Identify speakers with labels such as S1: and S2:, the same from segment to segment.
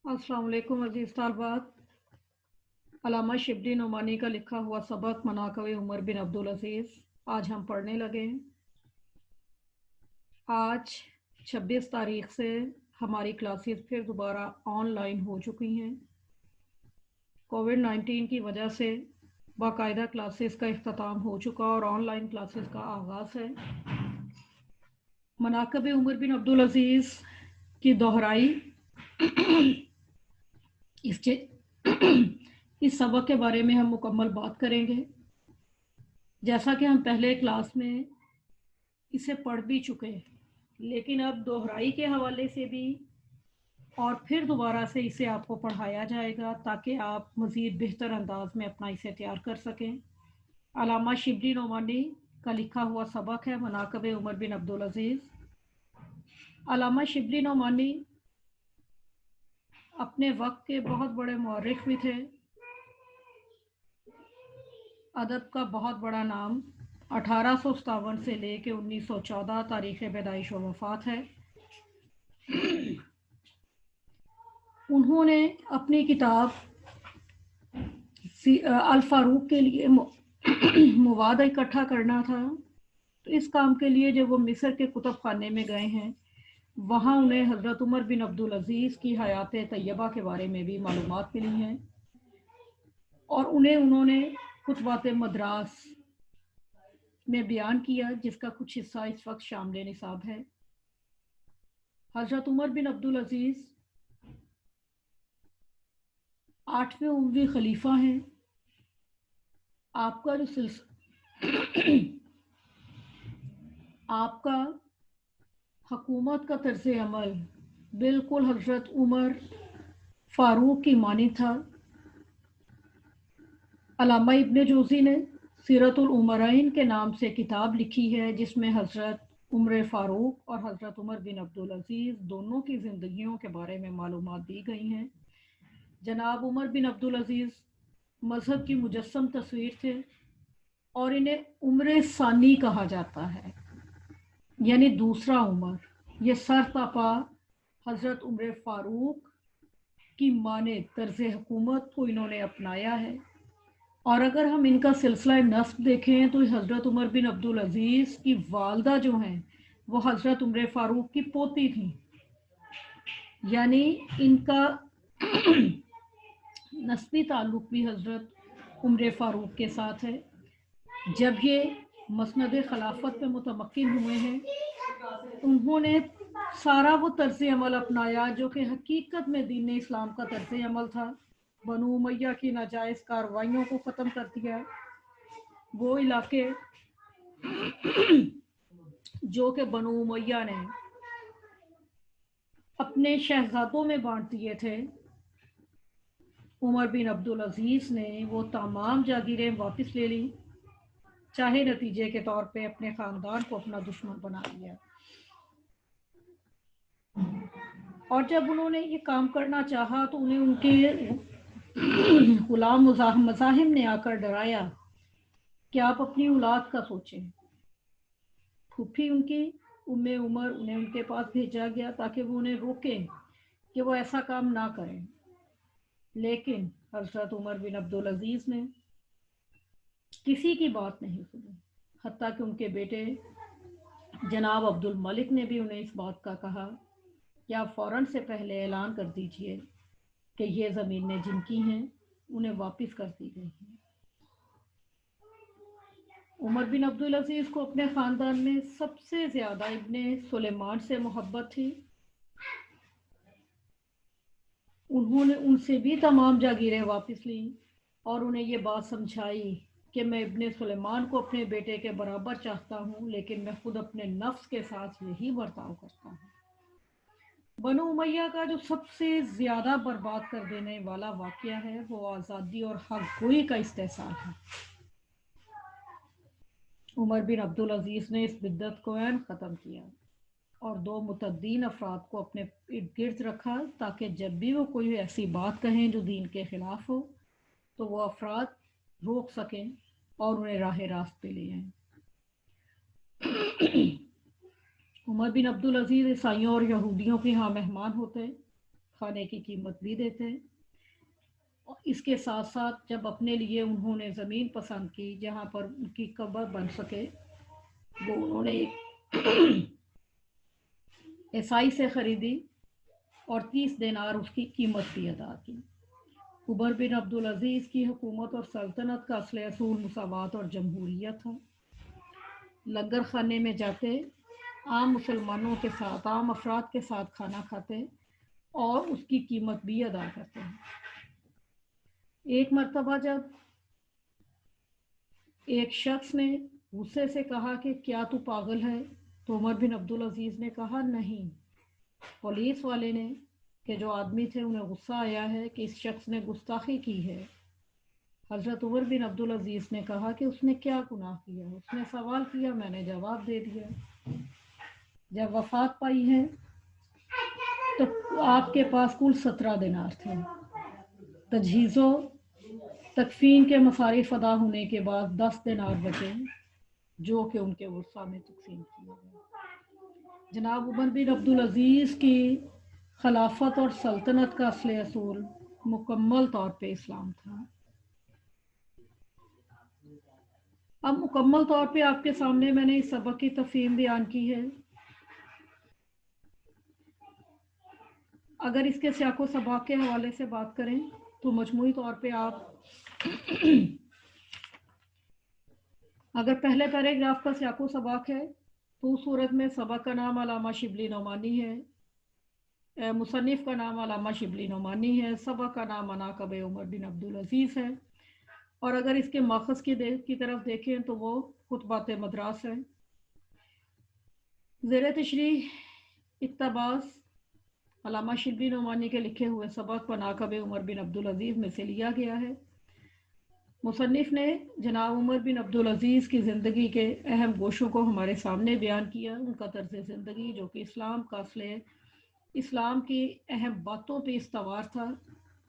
S1: अस्सलाम वालेकुम अजीज़ तालबात। अल्लामा शिबली नोमानी का लिखा हुआ सबक मनाक़िब उमर बिन अब्दुल अज़ीज़ आज हम पढ़ने लगे। आज 26 तारीख से हमारी क्लासेस फिर दोबारा ऑनलाइन हो चुकी हैं। कोविड-19 की वजह से बाकायदा क्लासेस का इख्तिताम हो चुका और ऑनलाइन क्लासेस का आगाज़ है। मनाक़िब उमर बिन अब्दुल अज़ीज़ की दोहराई इस सबक के बारे में हम मुकम्मल बात करेंगे। जैसा कि हम पहले क्लास में इसे पढ़ भी चुके हैं, लेकिन अब दोहराई के हवाले से भी और फिर दोबारा से इसे आपको पढ़ाया जाएगा ताकि आप मज़ीद बेहतर अंदाज में अपना इसे तैयार कर सकें। अल्लामा शिबली नोमानी का लिखा हुआ सबक है मनाक़िब उमर बिन अब्दुल अज़ीज़। अल्लामा शिबली नोमानी अपने वक्त के बहुत बड़े मौरिख भी थे। अदब का बहुत बड़ा नाम 1857 से लेके 1914 तारीख़ पैदाइश व वफ़ात है। उन्होंने अपनी किताब अल फारूक के लिए मवाद इकट्ठा करना था, तो इस काम के लिए जब वो मिस्र के कुतुब खाने में गए हैं, वहाँ उन्हें हज़रत उमर बिन अब्दुल अज़ीज़ की हयात तैयबा के बारे में भी मालूमात मिली हैं और उन्होंने कुछ बातें मद्रास में बयान किया, जिसका कुछ हिस्सा इस वक्त शामिल निसाब है। हज़रत उमर बिन अब्दुल अज़ीज़ 8वें उमवी खलीफा हैं। आपका जो आपका हुकूमत का तर्ज़ अमल बिल्कुल हज़रत उमर फ़ारूक की मानी था। अल्लामा इब्न जोज़ी ने सीरतुल उमरैन के नाम से किताब लिखी है, जिसमें हज़रत उमर फ़ारूक और हज़रत उमर बिन अब्दुल अज़ीज़ दोनों की ज़िंदगियों के बारे में मालूमात दी गई हैं। जनाब उमर बिन अब्दुल अज़ीज़ मज़हब की मुजस्सम तस्वीर थे और इन्हें उम्र सानी कहा जाता है, यानी दूसरा उमर। ये सरतपा हज़रत उमर फ़ारूक की माने तर्ज़ हुकूमत को इन्होंने अपनाया है। और अगर हम इनका सिलसिला नस्ब देखें तो हज़रत उमर बिन अब्दुल अज़ीज़ की वालदा जो हैं वो हज़रत उमर फ़ारूक की पोती थी, यानी इनका नस्बी ताल्लुक़ भी हज़रत उमर फ़ारूक के साथ है। जब ये मसनद खिलाफत पे मुतमक्किन हुए हैं, उन्होंने सारा वो तर्ज़ अमल अपनाया जो कि हकीकत में दीन इस्लाम का तर्ज़ अमल था। बनु उमय्या की नाजायज़ कार्रवाइयों को ख़त्म कर दिया। वो इलाके जो कि बनु उमय्या ने अपने शहजादों में बांट दिए थे, उमर बिन अब्दुल अज़ीज़ ने वो तमाम जागीरें वापस ले ली, चाहे नतीजे के तौर पे अपने ख़ानदान को अपना दुश्मन बना लिया। और जब उन्होंने ये काम करना चाहा तो उन्हें उनके गुलाम मज़ाहिम ने आकर डराया कि आप अपनी औलाद का सोचें। फूफी उनकी उम्मे उमर उन्हें उनके पास भेजा गया ताकि वो उन्हें रोकें कि वो ऐसा काम ना करें, लेकिन हज़रत उमर बिन अब्दुल अज़ीज़ ने किसी की बात नहीं सुनी। हत्ता कि उनके बेटे जनाब अब्दुल मलिक ने भी उन्हें इस बात का कहा कि आप फ़ौरन से पहले ऐलान कर दीजिए कि ये ज़मीनें जिनकी हैं उन्हें वापस कर दी गई हैं। उमर बिन अब्दुल अज़ीज़ को अपने ख़ानदान में सबसे ज़्यादा इब्ने सुलेमान से मोहब्बत थी। उन्होंने उनसे भी तमाम जागीरें वापस ली और उन्हें ये बात समझाई कि मैं इब्ने सुलेमान को अपने बेटे के बराबर चाहता हूँ, लेकिन मैं खुद अपने नफ्स के साथ यही बर्ताव करता हूँ। बनु उमय्या का जो सबसे ज़्यादा बर्बाद कर देने वाला वाक़या है वो आज़ादी और हक़ गोई का इस्तेहसाल है। उमर बिन अब्दुल अज़ीज़ ने इस बिद्दत को ऐन ख़त्म किया और दो मुतद्दीन अफराद को अपने इर्द गिर्द रखा ताकि जब भी वो कोई ऐसी बात कहें जो दीन के ख़िलाफ़ हो तो वो अफराद रोक सकें और उन्हें राह रास्त पे ले आएं। उमर बिन अब्दुल अज़ीज़ ईसाइयों और यहूदियों के यहाँ मेहमान होते, खाने की कीमत भी देते। और इसके साथ साथ जब अपने लिए उन्होंने ज़मीन पसंद की जहाँ पर उनकी कब्र बन सके, वो उन्होंने एक ईसाई से ख़रीदी और 30 दिनार उसकी कीमत भी अदा की। उमर बिन अब्दुल अजीज़ की हुकूमत और सल्तनत का असली असूल मुसावात और जमहूरियत था। लंगर खाने में जाते, आम मुसलमानों के साथ, आम अफराद के साथ खाना खाते और उसकी कीमत भी अदा करते हैं। एक मर्तबा जब एक शख्स ने गुस्से से कहा कि क्या तू पागल है, तो उमर बिन अब्दुल अजीज़ ने कहा नहीं। पुलिस वाले ने कि जो आदमी थे उन्हें गुस्सा आया है कि इस शख्स ने गुस्ताखी की है। हज़रत उमर बिन अब्दुल अजीज़ ने कहा कि उसने क्या गुनाह किया। उसने सवाल किया, मैंने जवाब दे दिया। जब वफात पाई है तो आपके पास कुल 17 दिनार थे। तजहीज़ो तकफीन के मसारिफ अदा होने के बाद 10 दिनार बचे जो कि उनके वर्सा में तकसीम किए गए। जनाब उमर बिन अब्दुल अजीज़ की खिलाफत और सल्तनत का असली असूल मुकम्मल तौर पे इस्लाम था। अब मुकम्मल तौर पे आपके सामने मैंने इस सबक की तफहीम बयान की है। अगर इसके सियाको सबाक के हवाले से बात करें तो मजमूई तौर पे आप अगर पहले पैराग्राफ का सियाको सबाक है तो उस सूरत में सबक का नाम अलामा शिबली नोमानी है, मुसन्निफ का नाम अलामा शिबली नोमानी है, सबक का नाम मनाक़िब उमर बिन अब्दुल अजीज़ है। और अगर इसके माखज़ की तरफ देखें तो वो खुतबात मद्रास है। ज़ेर तशरीह इक़्तिबास अलामा शिबली नोमानी के लिखे हुए सबक मनाक़िब उमर बिन अब्दुल अजीज़ में से लिया गया है। मुसन्निफ़ ने जनाब उमर बिन अब्दुल अजीज़ की ज़िंदगी के अहम गोशों को हमारे सामने बयान किया। उनका तर्ज़ ज़िंदगी जो कि इस्लाम का असले, इस्लाम की अहम बातों पे इस्तवार था,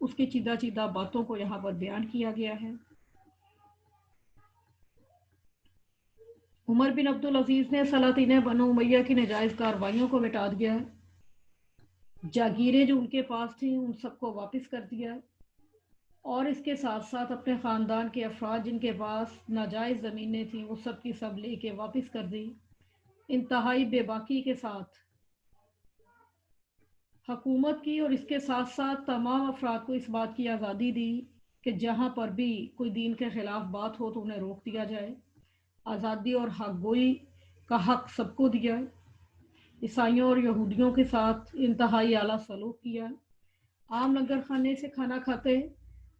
S1: उसकी चीदा चीदा बातों को यहाँ पर बयान किया गया है। उमर बिन अब्दुल अजीज़ ने सलातीन बनो उमैया की नाजायज़ कार्रवाइयों को मिटा दिया। जागीरें जो उनके पास थी उन सबको वापस कर दिया और इसके साथ साथ अपने ख़ानदान के अफराद जिनके पास नाजायज़ ज़मीनें थीं वो सब की सब लेके वापस कर दी। इंतहाई बेबाकी के साथ हुकूमत की और इसके साथ साथ तमाम अफराद को इस बात की आज़ादी दी कि जहाँ पर भी कोई दीन के ख़िलाफ़ बात हो तो उन्हें रोक दिया जाए। आज़ादी और हक गोई का हक सबको दिया। ईसाइयों और यहूदियों के साथ इंतहाई आला सलूक किया। आम लंगर खाने से खाना खाते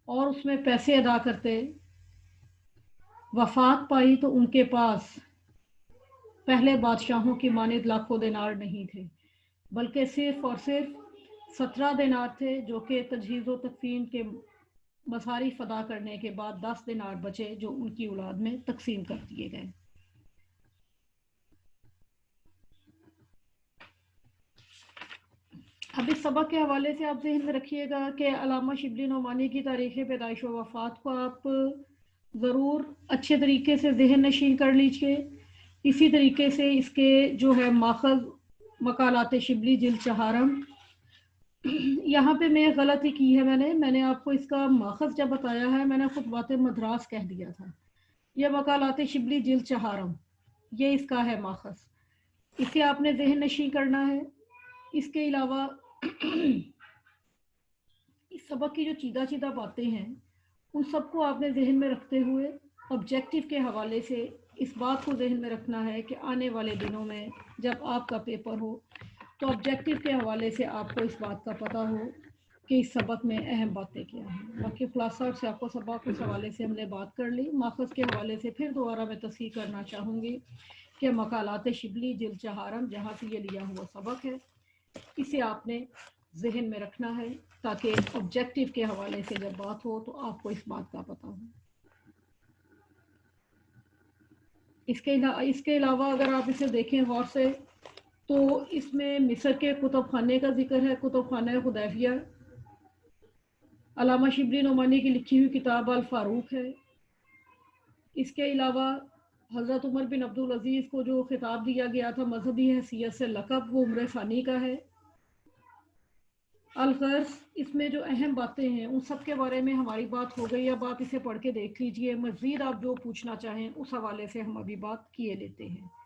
S1: और उसमें पैसे अदा करते। वफात पाई तो उनके पास पहले बादशाहों की मानिद लाखों दिनार नहीं थे, बल्कि सिर्फ और सिर्फ 17 दिनार थे जो कि तजहीज़ व तकफीन के मसारिफ अदा करने के बाद 10 दिनार बचे जो उनकी औलाद में तकसीम कर दिए गए। अब इस सबक के हवाले से आप ज़हन में रखिएगा कि अलामा शिबली नोमानी की तारीख़ पैदाइश व वफ़ात को आप ज़रूर अच्छे तरीके से ज़हन नशीन कर लीजिए। इसी तरीके से इसके जो है माखज़ मकालात शिबली जिल्द चहारम, यहाँ पे मैं गलती की है। मैंने आपको इसका माखज़ जब बताया है मैंने खुतबात मद्रास कह दिया था। यह मकालात शिबली जिल्द चहारम ये इसका है माखज़। इसे आपने ज़हन नशीन करना है। इसके अलावा इस सबक की जो चीदा चीदा बातें हैं उन सबको आपने जहन में रखते हुए ऑब्जेक्टिव के हवाले से इस बात को जहन में रखना है कि आने वाले दिनों में जब आपका पेपर हो तो ऑब्जेक्टिव के हवाले से आपको इस बात का पता हो कि इस सबक में अहम बातें क्या हैं। बाकी खुलासा और सियाको सबक उस हवाले से हमने बात कर ली। माखज़ के हवाले से फिर दोबारा मैं तस्हीह करना चाहूँगी कि मकालात शिबली जिल्द चहारम जहाँ से ये लिया हुआ सबक है इसे आपने जहन में रखना है ताकि ऑब्जेक्टिव के हवाले से जब बात हो तो आपको इस बात का पता हो। इसके अलावा अगर आप इसे देखें गौर से तो इसमें मिस्र के कुतुब खाने का जिक्र है, कुतुब खाना खुदैफिया। अलामा शिबली नोमानी की लिखी हुई किताब अल फारूक है। इसके अलावा हज़रत उमर बिन अब्दुल अजीज़ को जो खिताब दिया गया था मजहबी हैसियत से लक़ब वो उम्र फ़ानी का है। الغرض اس میں جو اہم باتیں ہیں ان سب کے بارے میں ہماری بات ہو گئی. اب آپ اسے پڑھ کے دیکھ لیجئے، مزید آپ جو پوچھنا چاہیں اس حوالے سے ہم ابھی بات کیے لیتے ہیں.